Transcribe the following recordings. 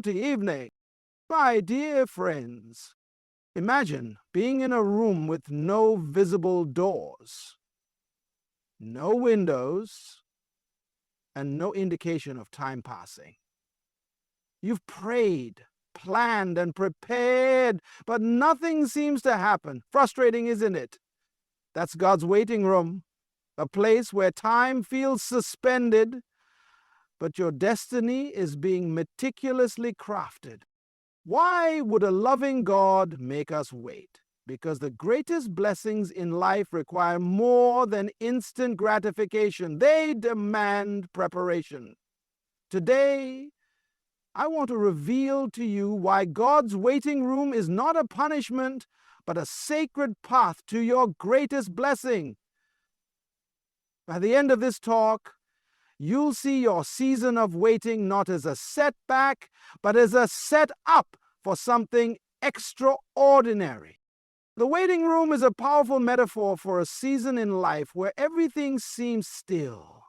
Good evening, my dear friends. Imagine being in a room with no visible doors, no windows, and no indication of time passing. You've prayed, planned, and prepared, but nothing seems to happen. Frustrating, isn't it? That's God's waiting room, a place where time feels suspended, but your destiny is being meticulously crafted. Why would a loving God make us wait? Because the greatest blessings in life require more than instant gratification. They demand preparation. Today, I want to reveal to you why God's waiting room is not a punishment, but a sacred path to your greatest blessing. By the end of this talk, you'll see your season of waiting not as a setback, but as a setup for something extraordinary. The waiting room is a powerful metaphor for a season in life where everything seems still,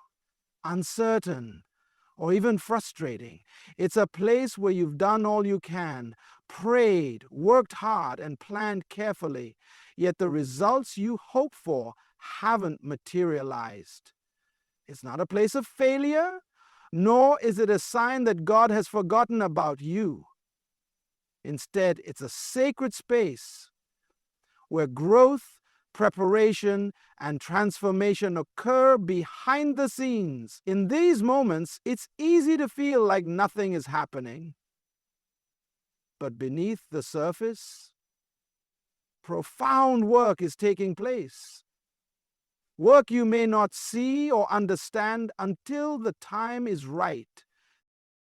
uncertain, or even frustrating. It's a place where you've done all you can, prayed, worked hard, and planned carefully, yet the results you hope for haven't materialized. It's not a place of failure, nor is it a sign that God has forgotten about you. Instead, it's a sacred space where growth, preparation, and transformation occur behind the scenes. In these moments, it's easy to feel like nothing is happening. But beneath the surface, profound work is taking place. Work you may not see or understand until the time is right.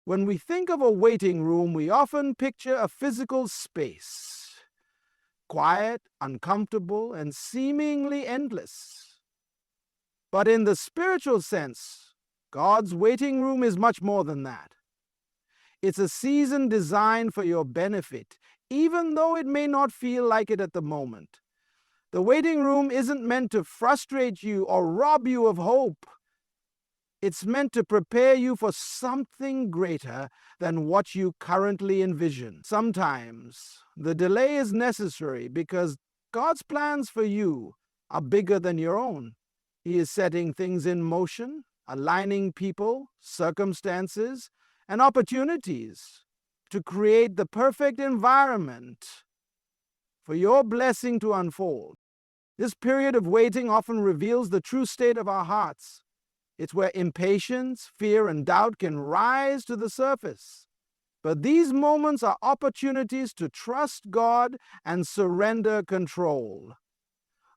When we think of a waiting room, we often picture a physical space, quiet, uncomfortable, and seemingly endless. But in the spiritual sense, God's waiting room is much more than that. It's a season designed for your benefit, even though it may not feel like it at the moment. The waiting room isn't meant to frustrate you or rob you of hope. It's meant to prepare you for something greater than what you currently envision. Sometimes the delay is necessary because God's plans for you are bigger than your own. He is setting things in motion, aligning people, circumstances, and opportunities to create the perfect environment for your blessing to unfold. This period of waiting often reveals the true state of our hearts. It's where impatience, fear, and doubt can rise to the surface. But these moments are opportunities to trust God and surrender control.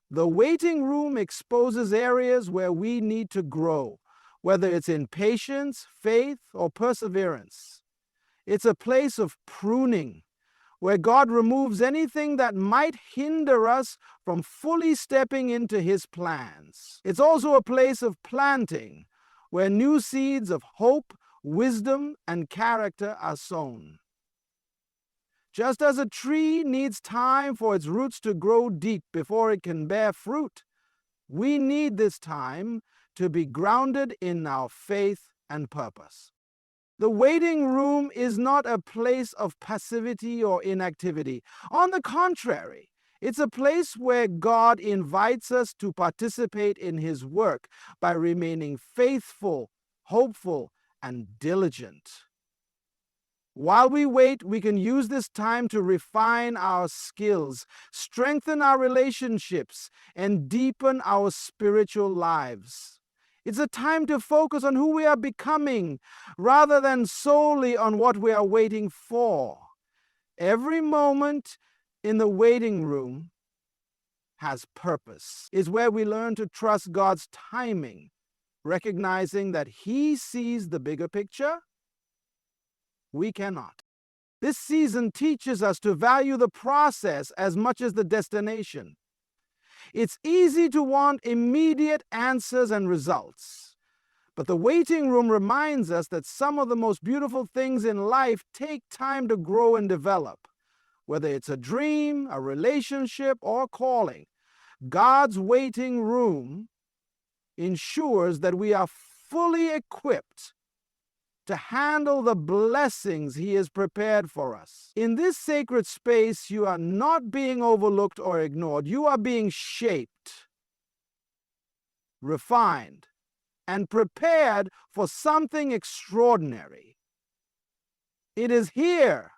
The waiting room exposes areas where we need to grow, whether it's in patience, faith, or perseverance. It's a place of pruning, where God removes anything that might hinder us from fully stepping into His plans. It's also a place of planting, where new seeds of hope, wisdom, and character are sown. Just as a tree needs time for its roots to grow deep before it can bear fruit, we need this time to be grounded in our faith and purpose. The waiting room is not a place of passivity or inactivity. On the contrary, it's a place where God invites us to participate in His work by remaining faithful, hopeful, and diligent. While we wait, we can use this time to refine our skills, strengthen our relationships, and deepen our spiritual lives. It's a time to focus on who we are becoming rather than solely on what we are waiting for. Every moment in the waiting room has purpose. It's where we learn to trust God's timing, recognizing that He sees the bigger picture. We cannot. This season teaches us to value the process as much as the destination. It's easy to want immediate answers and results, but the waiting room reminds us that some of the most beautiful things in life take time to grow and develop. Whether it's a dream, a relationship, or calling, God's waiting room ensures that we are fully equipped to handle the blessings He has prepared for us. In this sacred space, you are not being overlooked or ignored. You are being shaped, refined, and prepared for something extraordinary. It is here,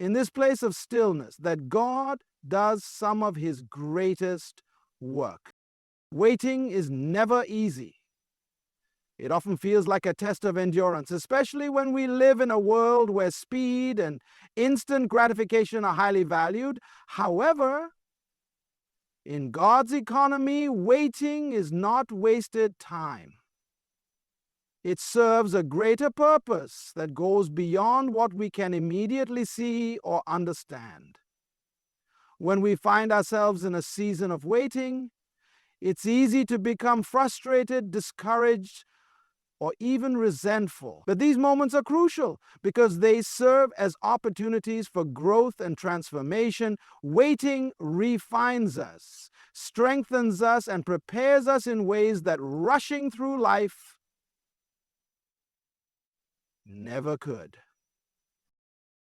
in this place of stillness, that God does some of His greatest work. Waiting is never easy. It often feels like a test of endurance, especially when we live in a world where speed and instant gratification are highly valued. However, in God's economy, waiting is not wasted time. It serves a greater purpose that goes beyond what we can immediately see or understand. When we find ourselves in a season of waiting, it's easy to become frustrated, discouraged, or even resentful. But these moments are crucial because they serve as opportunities for growth and transformation. Waiting refines us, strengthens us, and prepares us in ways that rushing through life never could.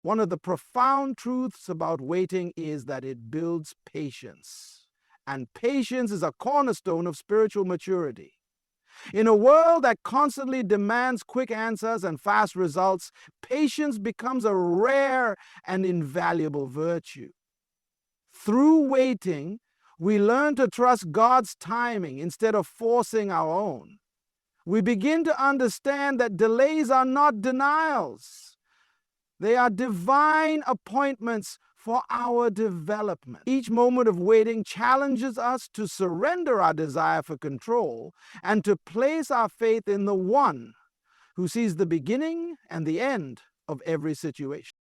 One of the profound truths about waiting is that it builds patience. And patience is a cornerstone of spiritual maturity. In a world that constantly demands quick answers and fast results, patience becomes a rare and invaluable virtue. Through waiting, we learn to trust God's timing instead of forcing our own. We begin to understand that delays are not denials. They are divine appointments for our development. Each moment of waiting challenges us to surrender our desire for control and to place our faith in the One who sees the beginning and the end of every situation.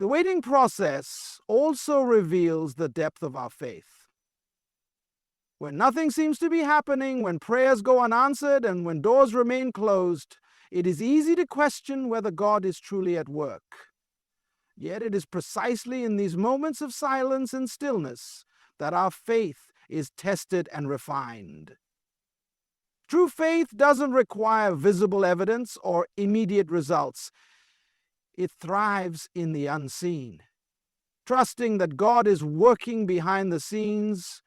The waiting process also reveals the depth of our faith. When nothing seems to be happening, when prayers go unanswered, and when doors remain closed, it is easy to question whether God is truly at work. Yet it is precisely in these moments of silence and stillness that our faith is tested and refined. True faith doesn't require visible evidence or immediate results. It thrives in the unseen, trusting that God is working behind the scenes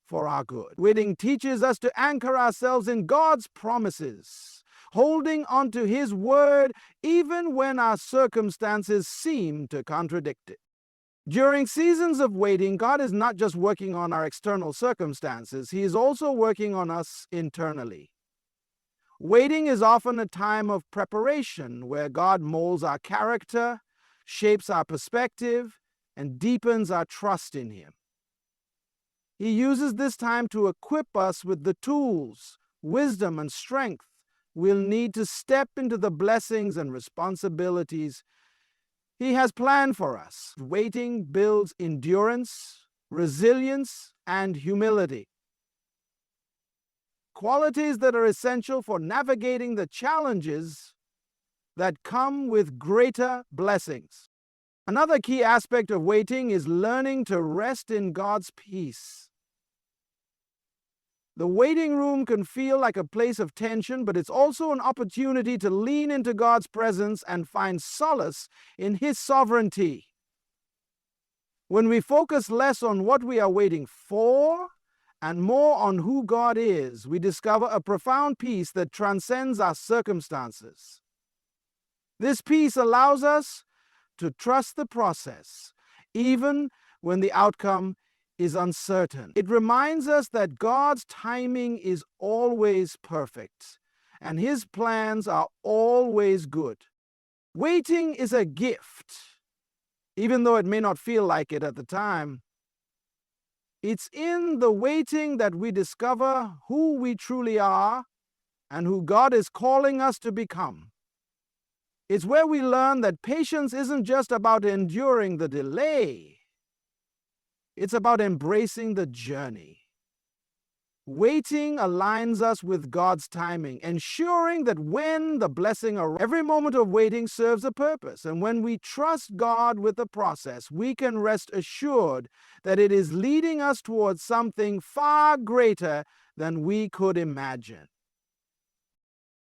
for our good. Waiting teaches us to anchor ourselves in God's promises, holding on to His word even when our circumstances seem to contradict it. During seasons of waiting, God is not just working on our external circumstances, He is also working on us internally. Waiting is often a time of preparation where God molds our character, shapes our perspective, and deepens our trust in Him. He uses this time to equip us with the tools, wisdom, and strength we'll need to step into the blessings and responsibilities He has planned for us. Waiting builds endurance, resilience, and humility, qualities that are essential for navigating the challenges that come with greater blessings. Another key aspect of waiting is learning to rest in God's peace. The waiting room can feel like a place of tension, but it's also an opportunity to lean into God's presence and find solace in His sovereignty. When we focus less on what we are waiting for and more on who God is, we discover a profound peace that transcends our circumstances. This peace allows us to trust the process, even when the outcome is uncertain. It reminds us that God's timing is always perfect, and His plans are always good. Waiting is a gift, even though it may not feel like it at the time. It's in the waiting that we discover who we truly are and who God is calling us to become. It's where we learn that patience isn't just about enduring the delay. It's about embracing the journey. Waiting aligns us with God's timing, ensuring that when the blessing arrives, every moment of waiting serves a purpose. And when we trust God with the process, we can rest assured that it is leading us towards something far greater than we could imagine.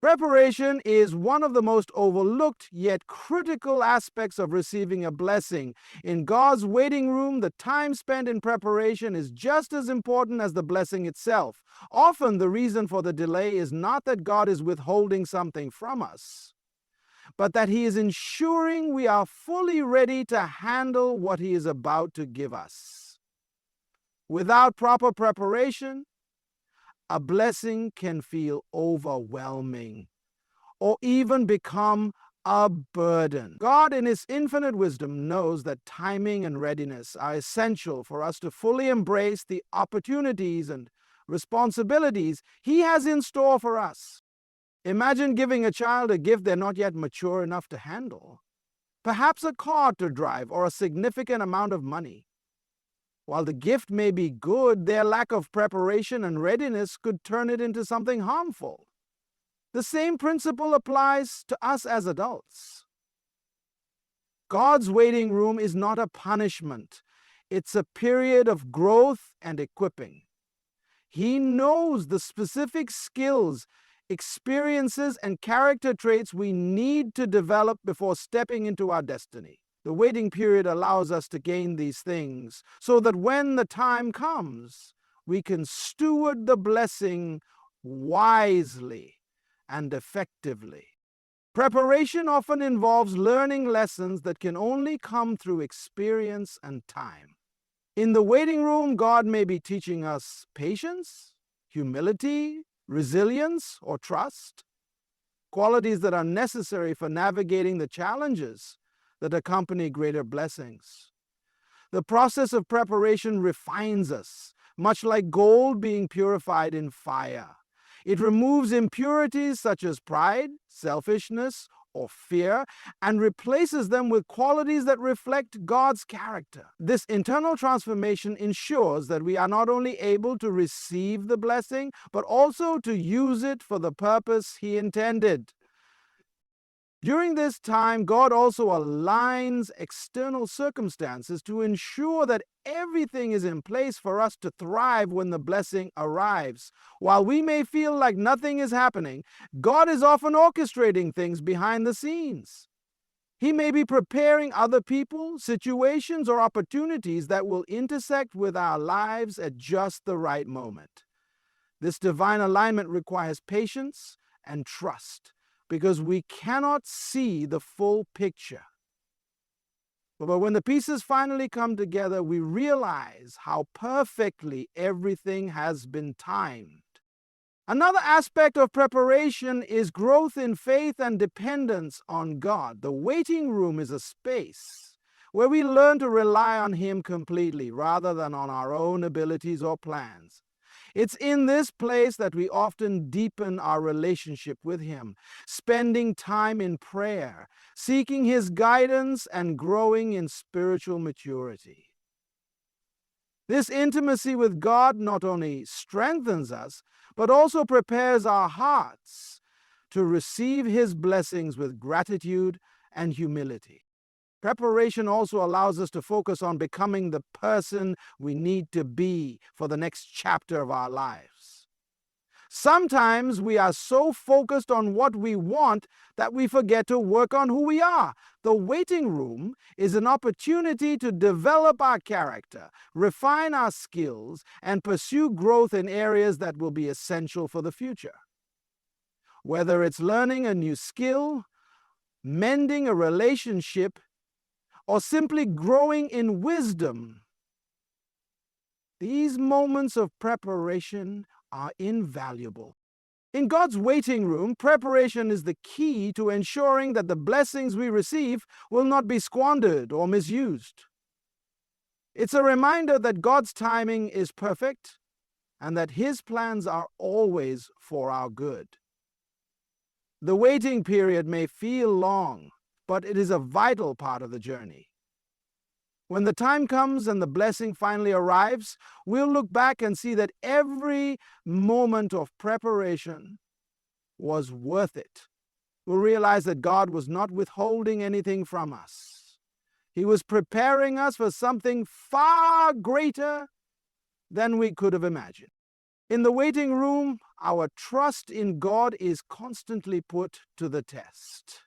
Preparation is one of the most overlooked yet critical aspects of receiving a blessing. In God's waiting room, the time spent in preparation is just as important as the blessing itself. Often, the reason for the delay is not that God is withholding something from us, but that He is ensuring we are fully ready to handle what He is about to give us. Without proper preparation, a blessing can feel overwhelming or even become a burden. God, in His infinite wisdom, knows that timing and readiness are essential for us to fully embrace the opportunities and responsibilities He has in store for us. Imagine giving a child a gift they're not yet mature enough to handle. Perhaps a car to drive or a significant amount of money. While the gift may be good, their lack of preparation and readiness could turn it into something harmful. The same principle applies to us as adults. God's waiting room is not a punishment. It's a period of growth and equipping. He knows the specific skills, experiences, and character traits we need to develop before stepping into our destiny. The waiting period allows us to gain these things so that when the time comes, we can steward the blessing wisely and effectively. Preparation often involves learning lessons that can only come through experience and time. In the waiting room, God may be teaching us patience, humility, resilience, or trust, qualities that are necessary for navigating the challenges that accompany greater blessings. The process of preparation refines us, much like gold being purified in fire. It removes impurities such as pride, selfishness, or fear, and replaces them with qualities that reflect God's character. This internal transformation ensures that we are not only able to receive the blessing, but also to use it for the purpose He intended. During this time, God also aligns external circumstances to ensure that everything is in place for us to thrive when the blessing arrives. While we may feel like nothing is happening, God is often orchestrating things behind the scenes. He may be preparing other people, situations, or opportunities that will intersect with our lives at just the right moment. This divine alignment requires patience and trust, because we cannot see the full picture. But when the pieces finally come together, we realize how perfectly everything has been timed. Another aspect of preparation is growth in faith and dependence on God. The waiting room is a space where we learn to rely on Him completely rather than on our own abilities or plans. It's in this place that we often deepen our relationship with Him, spending time in prayer, seeking His guidance, and growing in spiritual maturity. This intimacy with God not only strengthens us, but also prepares our hearts to receive His blessings with gratitude and humility. Preparation also allows us to focus on becoming the person we need to be for the next chapter of our lives. Sometimes we are so focused on what we want that we forget to work on who we are. The waiting room is an opportunity to develop our character, refine our skills, and pursue growth in areas that will be essential for the future. Whether it's learning a new skill, mending a relationship, or simply growing in wisdom, these moments of preparation are invaluable. In God's waiting room, preparation is the key to ensuring that the blessings we receive will not be squandered or misused. It's a reminder that God's timing is perfect and that His plans are always for our good. The waiting period may feel long, but it is a vital part of the journey. When the time comes and the blessing finally arrives, we'll look back and see that every moment of preparation was worth it. We'll realize that God was not withholding anything from us. He was preparing us for something far greater than we could have imagined. In the waiting room, our trust in God is constantly put to the test.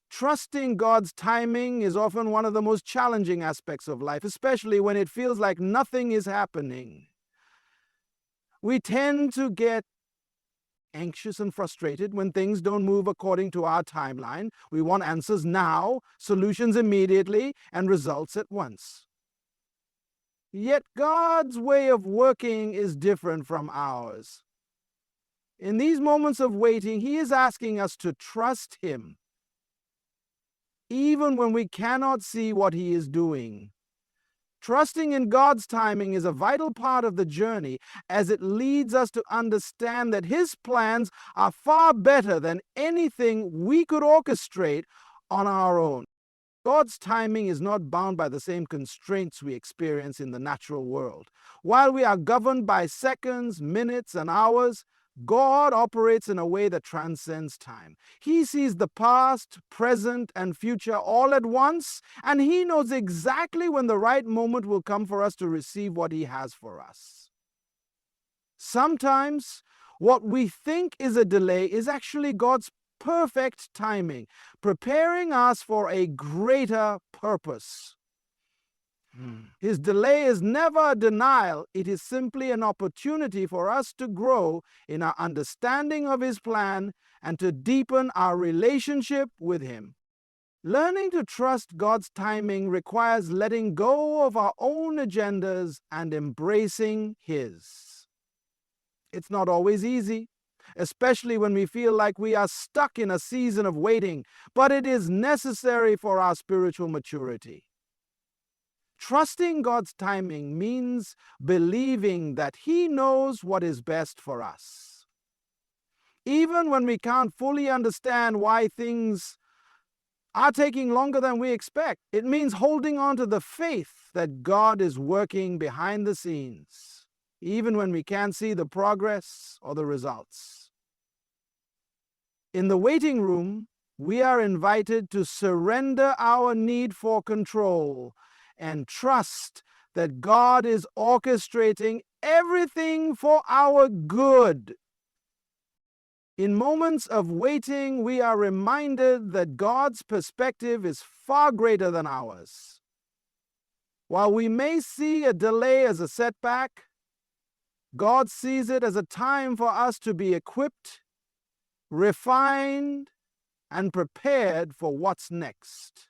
Trusting God's timing is often one of the most challenging aspects of life, especially when it feels like nothing is happening. We tend to get anxious and frustrated when things don't move according to our timeline. We want answers now, solutions immediately, and results at once. Yet God's way of working is different from ours. In these moments of waiting, He is asking us to trust Him, even when we cannot see what He is doing. Trusting in God's timing is a vital part of the journey, as it leads us to understand that His plans are far better than anything we could orchestrate on our own. God's timing is not bound by the same constraints we experience in the natural world. While we are governed by seconds, minutes, and hours, God operates in a way that transcends time. He sees the past, present, and future all at once, and He knows exactly when the right moment will come for us to receive what He has for us. Sometimes, what we think is a delay is actually God's perfect timing, preparing us for a greater purpose. His delay is never a denial. It is simply an opportunity for us to grow in our understanding of His plan and to deepen our relationship with Him. Learning to trust God's timing requires letting go of our own agendas and embracing His. It's not always easy, especially when we feel like we are stuck in a season of waiting, but it is necessary for our spiritual maturity. Trusting God's timing means believing that He knows what is best for us. Even when we can't fully understand why things are taking longer than we expect, it means holding on to the faith that God is working behind the scenes, even when we can't see the progress or the results. In the waiting room, we are invited to surrender our need for control and trust that God is orchestrating everything for our good. In moments of waiting, we are reminded that God's perspective is far greater than ours. While we may see a delay as a setback, God sees it as a time for us to be equipped, refined, and prepared for what's next.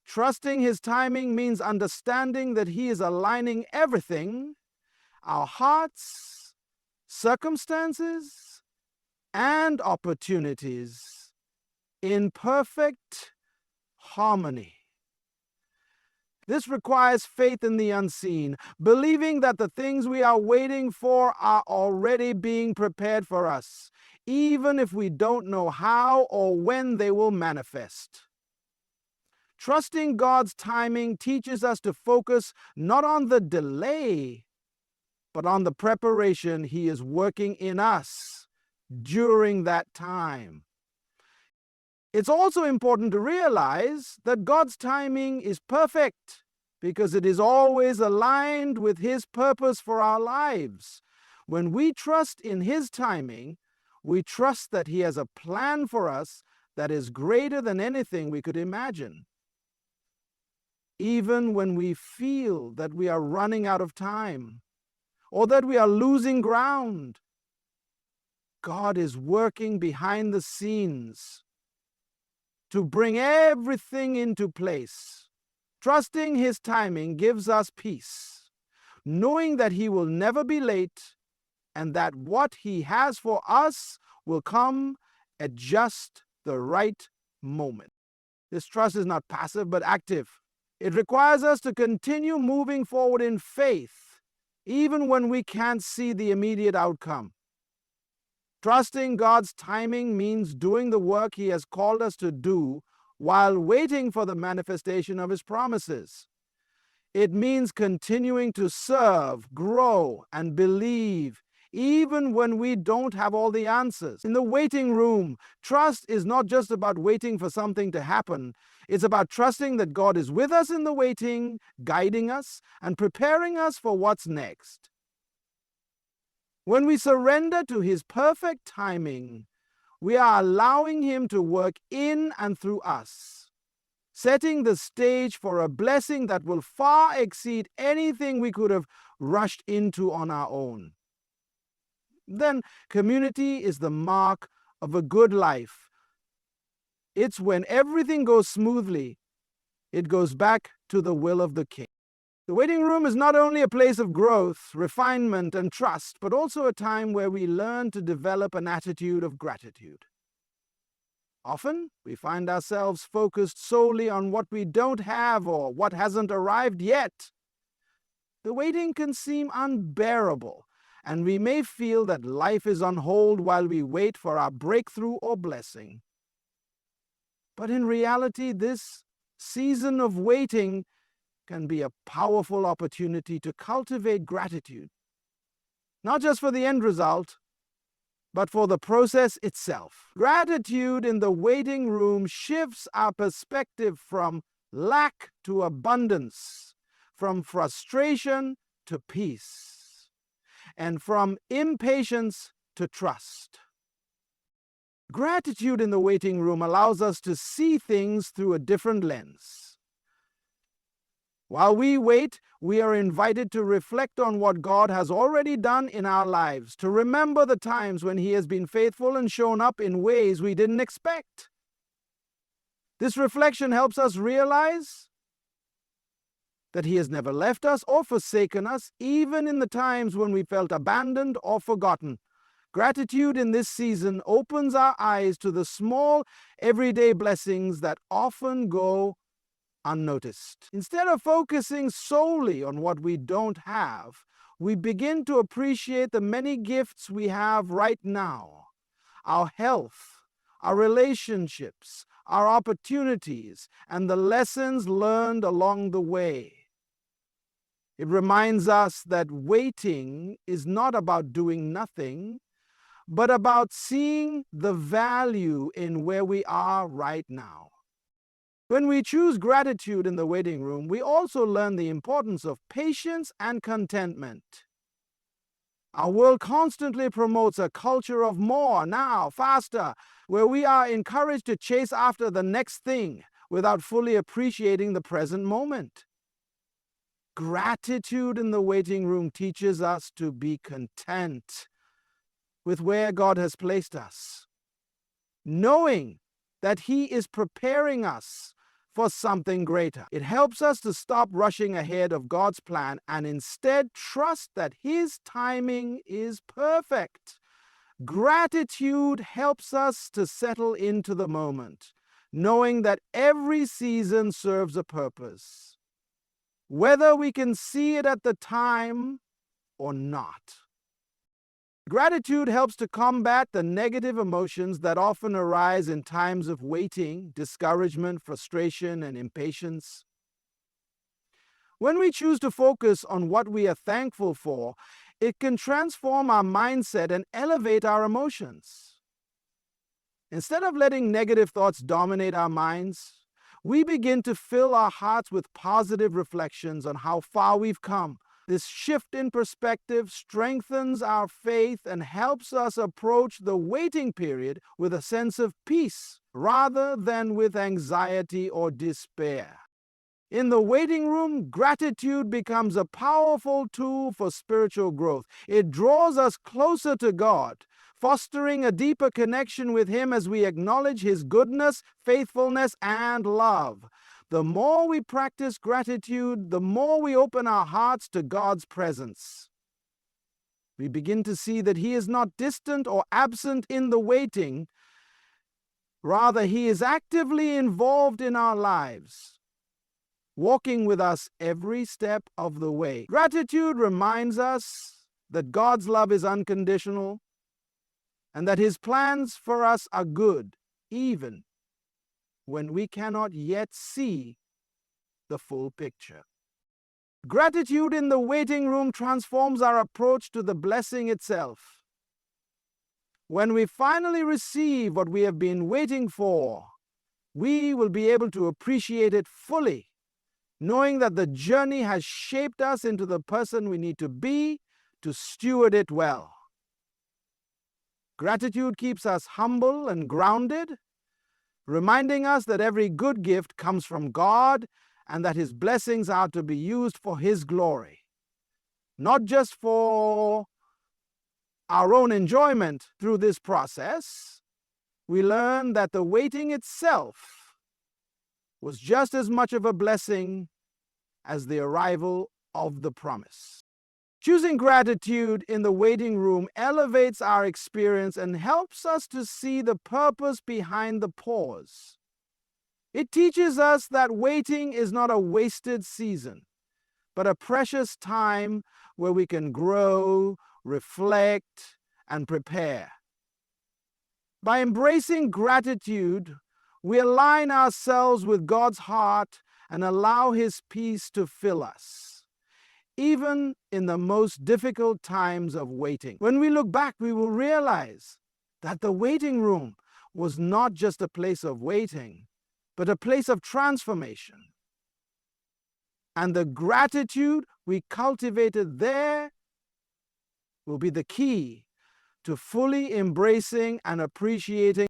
Trusting His timing means understanding that He is aligning everything, our hearts, circumstances, and opportunities, in perfect harmony. This requires faith in the unseen, believing that the things we are waiting for are already being prepared for us, even if we don't know how or when they will manifest. Trusting God's timing teaches us to focus not on the delay, but on the preparation He is working in us during that time. It's also important to realize that God's timing is perfect because it is always aligned with His purpose for our lives. When we trust in His timing, we trust that He has a plan for us that is greater than anything we could imagine. Even when we feel that we are running out of time or that we are losing ground, God is working behind the scenes to bring everything into place. Trusting His timing gives us peace, knowing that He will never be late and that what He has for us will come at just the right moment. This trust is not passive but active. It requires us to continue moving forward in faith, even when we can't see the immediate outcome. Trusting God's timing means doing the work He has called us to do while waiting for the manifestation of His promises. It means continuing to serve, grow, and believe, even when we don't have all the answers. In the waiting room, trust is not just about waiting for something to happen. It's about trusting that God is with us in the waiting, guiding us, and preparing us for what's next. When we surrender to His perfect timing, we are allowing Him to work in and through us, setting the stage for a blessing that will far exceed anything we could have rushed into on our own. Then community is the mark of a good life. It's when everything goes smoothly, it goes back to the will of the King. The waiting room is not only a place of growth, refinement, and trust, but also a time where we learn to develop an attitude of gratitude. Often, we find ourselves focused solely on what we don't have or what hasn't arrived yet. The waiting can seem unbearable, and we may feel that life is on hold while we wait for our breakthrough or blessing. But in reality, this season of waiting can be a powerful opportunity to cultivate gratitude, not just for the end result, but for the process itself. Gratitude in the waiting room shifts our perspective from lack to abundance, from frustration to peace, and from impatience to trust. Gratitude in the waiting room allows us to see things through a different lens. While we wait, we are invited to reflect on what God has already done in our lives, to remember the times when He has been faithful and shown up in ways we didn't expect. This reflection helps us realize that He has never left us or forsaken us, even in the times when we felt abandoned or forgotten. Gratitude in this season opens our eyes to the small, everyday blessings that often go unnoticed. Instead of focusing solely on what we don't have, we begin to appreciate the many gifts we have right now. Our health, our relationships, our opportunities, and the lessons learned along the way. It reminds us that waiting is not about doing nothing, but about seeing the value in where we are right now. When we choose gratitude in the waiting room, we also learn the importance of patience and contentment. Our world constantly promotes a culture of more, now, faster, where we are encouraged to chase after the next thing without fully appreciating the present moment. Gratitude in the waiting room teaches us to be content with where God has placed us, knowing that He is preparing us for something greater. It helps us to stop rushing ahead of God's plan and instead trust that His timing is perfect. Gratitude helps us to settle into the moment, knowing that every season serves a purpose, whether we can see it at the time or not. Gratitude helps to combat the negative emotions that often arise in times of waiting, discouragement, frustration, and impatience. When we choose to focus on what we are thankful for, it can transform our mindset and elevate our emotions. Instead of letting negative thoughts dominate our minds, we begin to fill our hearts with positive reflections on how far we've come. This shift in perspective strengthens our faith and helps us approach the waiting period with a sense of peace rather than with anxiety or despair. In the waiting room, gratitude becomes a powerful tool for spiritual growth. It draws us closer to God, fostering a deeper connection with Him as we acknowledge His goodness, faithfulness, and love. The more we practice gratitude, the more we open our hearts to God's presence. We begin to see that He is not distant or absent in the waiting. Rather, He is actively involved in our lives, walking with us every step of the way. Gratitude reminds us that God's love is unconditional and that His plans for us are good, even when we cannot yet see the full picture. Gratitude in the waiting room transforms our approach to the blessing itself. When we finally receive what we have been waiting for, we will be able to appreciate it fully, knowing that the journey has shaped us into the person we need to be to steward it well. Gratitude keeps us humble and grounded, reminding us that every good gift comes from God and that His blessings are to be used for His glory, not just for our own enjoyment. Through this process, we learn that the waiting itself was just as much of a blessing as the arrival of the promise. Choosing gratitude in the waiting room elevates our experience and helps us to see the purpose behind the pause. It teaches us that waiting is not a wasted season, but a precious time where we can grow, reflect, and prepare. By embracing gratitude, we align ourselves with God's heart and allow His peace to fill us, even in the most difficult times of waiting. When we look back, we will realize that the waiting room was not just a place of waiting, but a place of transformation. And the gratitude we cultivated there will be the key to fully embracing and appreciating